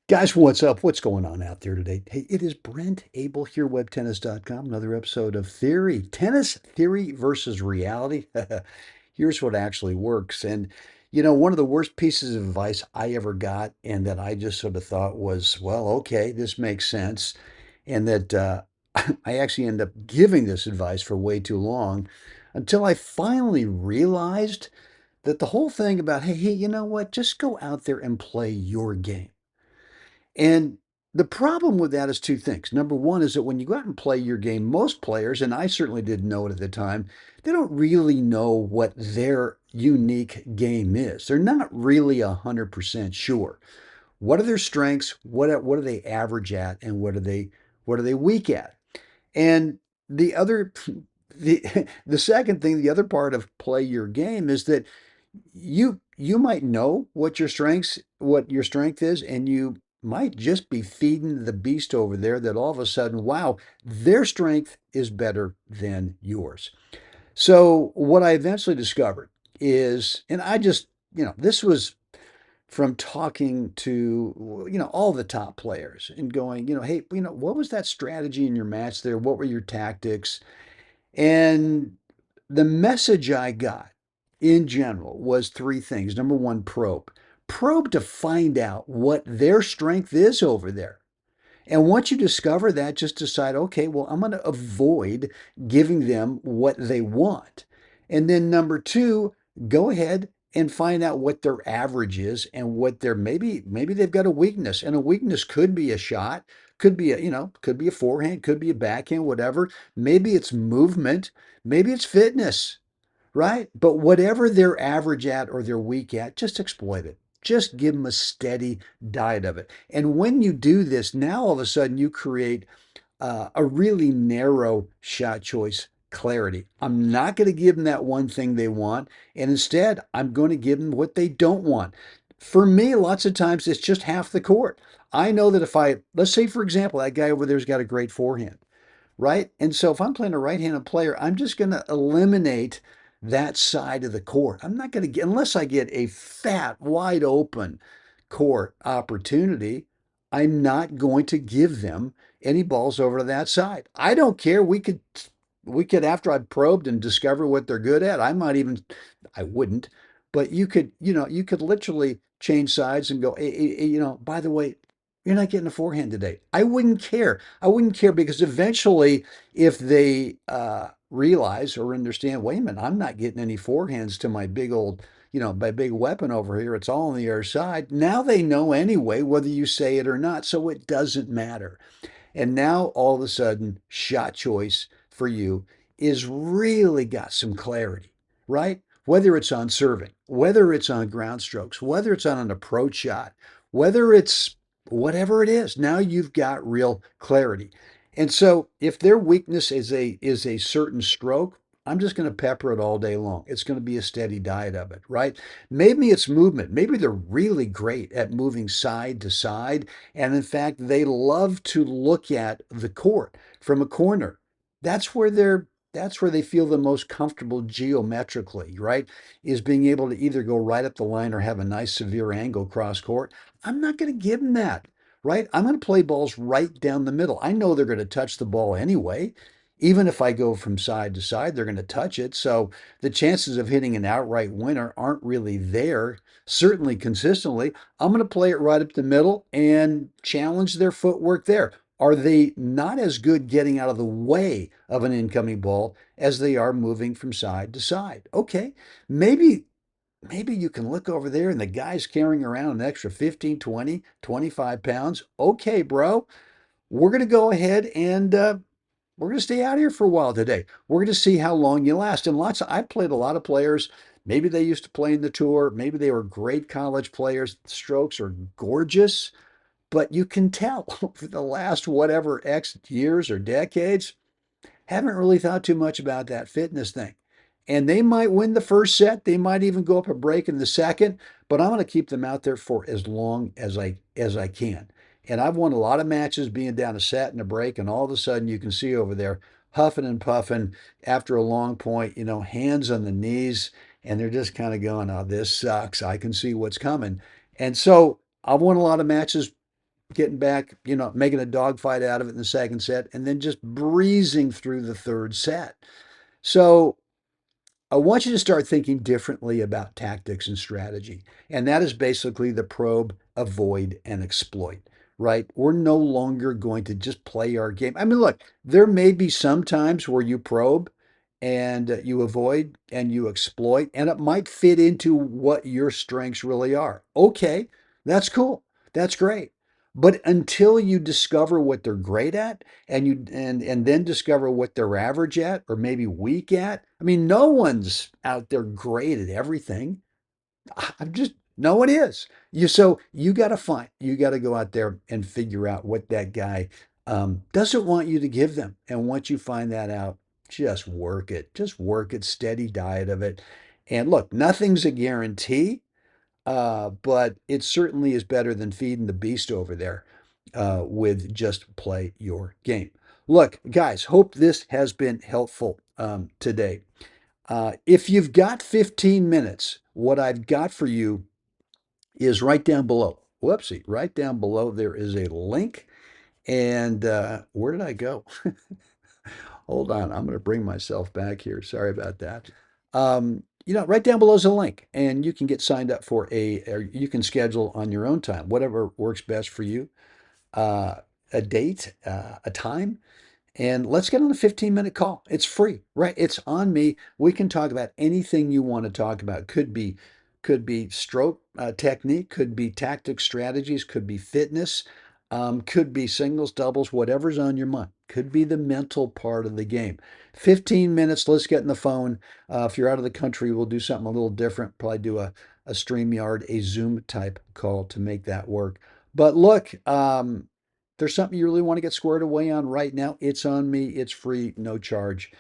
Guys, what's up? What's going on out there today? Hey, it is Brent Abel here, webtennis.com. Another episode of Theory, Tennis Theory versus Reality. Here's what actually works. And, one of the worst pieces of advice I ever got, and that I just sort of thought was, well, okay, this makes sense. And that I actually ended up giving this advice for way too long until I finally realized that the whole thing about, hey, you know what? Just go out there and play your game. And the problem with that is two things. Number one is that when you go out and play your game, most players, and I certainly didn't know it at the time, they don't really know what their unique game is. They're not really 100% sure. What are their strengths? What do they average at? And what are they weak at? And the other the second thing, the other part of play your game is that you might know what your strength is, and you might just be feeding the beast over there that all of a sudden, wow, their strength is better than yours. So what I eventually discovered is, and I just, this was from talking to, all the top players and going, hey, what was that strategy in your match there? What were your tactics? And the message I got in general was three things. Number one, probe. Probe to find out what their strength is over there. And once you discover that, just decide, okay, well, I'm going to avoid giving them what they want. And then number two, go ahead and find out what their average is and what their maybe they've got a weakness. And a weakness could be a shot, could be a forehand, could be a backhand, whatever. Maybe it's movement, maybe it's fitness, right? But whatever they're average at or they're weak at, just exploit it. Just give them a steady diet of it. And when you do this, now all of a sudden you create a really narrow shot choice clarity. I'm not going to give them that one thing they want. And instead, I'm going to give them what they don't want. For me, lots of times it's just half the court. I know that if let's say, for example, that guy over there's got a great forehand, right? And so if I'm playing a right-handed player, I'm just going to eliminate that side of the court. I'm not going to get, unless I get a fat, wide open court opportunity, I'm not going to give them any balls over to that side. I don't care. We could after I've probed and discover what they're good at, I wouldn't, but you could literally change sides and go, hey, by the way, you're not getting a forehand today. I wouldn't care. I wouldn't care because eventually, if they realize or understand, wait a minute, I'm not getting any forehands to my big old, my big weapon over here. It's all on the other side. Now they know anyway, whether you say it or not. So it doesn't matter. And now all of a sudden, shot choice for you is really got some clarity, right? Whether it's on serving, whether it's on ground strokes, whether it's on an approach shot, whether it's whatever it is, now you've got real clarity. And so if their weakness is a certain stroke, I'm just going to pepper it all day long. It's going to be a steady diet of it, right? Maybe it's movement. Maybe they're really great at moving side to side, and in fact, they love to look at the court from a corner. That's where they feel the most comfortable geometrically, right? Is being able to either go right up the line or have a nice severe angle cross court. I'm not going to give them that, right? I'm going to play balls right down the middle. I know they're going to touch the ball anyway. Even if I go from side to side, they're going to touch it. So the chances of hitting an outright winner aren't really there, certainly consistently. I'm going to play it right up the middle and challenge their footwork there. Are they not as good getting out of the way of an incoming ball as they are moving from side to side? Okay, maybe you can look over there and the guy's carrying around an extra 15, 20, 25 pounds. Okay, bro, we're going to go ahead and we're going to stay out here for a while today. We're going to see how long you last. And I played a lot of players. Maybe they used to play in the tour. Maybe they were great college players. The strokes are gorgeous, but you can tell over the last whatever X years or decades, haven't really thought too much about that fitness thing. And they might win the first set. They might even go up a break in the second, but I'm going to keep them out there for as long as I can. And I've won a lot of matches being down a set and a break, and all of a sudden you can see over there huffing and puffing after a long point, hands on the knees, and they're just kind of going, "Oh, this sucks. I can see what's coming." And so I've won a lot of matches getting back, making a dogfight out of it in the second set, and then just breezing through the third set. So I want you to start thinking differently about tactics and strategy. And that is basically the probe, avoid, and exploit, right? We're no longer going to just play our game. I mean, look, there may be some times where you probe and you avoid and you exploit, and it might fit into what your strengths really are. Okay, that's cool. That's great. But until you discover what they're great at, and then discover what they're average at or maybe weak at. I mean, no one's out there great at everything. I'm just no one is. You got to you got to go out there and figure out what that guy doesn't want you to give them. And once you find that out, just work it. Just work it, steady diet of it. And look, nothing's a guarantee. But it certainly is better than feeding the beast over there with just play your game. Look, guys, hope this has been helpful today. If you've got 15 minutes, what I've got for you is right down below. Whoopsie, right down below, there is a link. And where did I go? Hold on, I'm going to bring myself back here. Sorry about that. Right down below is a link, and you can get signed up for or you can schedule on your own time, whatever works best for you, uh, a date, a time, and let's get on a 15-minute call. It's free, right? It's on me. We can talk about anything you want to talk about. Could be stroke technique, could be tactic strategies, could be fitness, could be singles, doubles, whatever's on your mind. Could be the mental part of the game. 15 minutes, let's get in the phone. If you're out of the country, we'll do something a little different. Probably do a StreamYard, a Zoom type call to make that work. But look, there's something you really want to get squared away on right now, it's on me. It's free, no charge.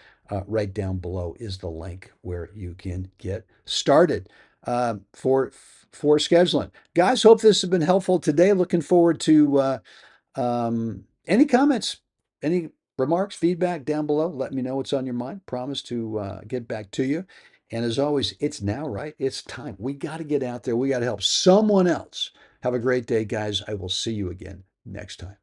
Right down below is the link where you can get started for scheduling. Guys, hope this has been helpful today. Looking forward to any comments, any remarks, feedback down below. Let me know what's on your mind. Promise to get back to you. And as always, it's now, right? It's time. We got to get out there. We got to help someone else. Have a great day, guys. I will see you again next time.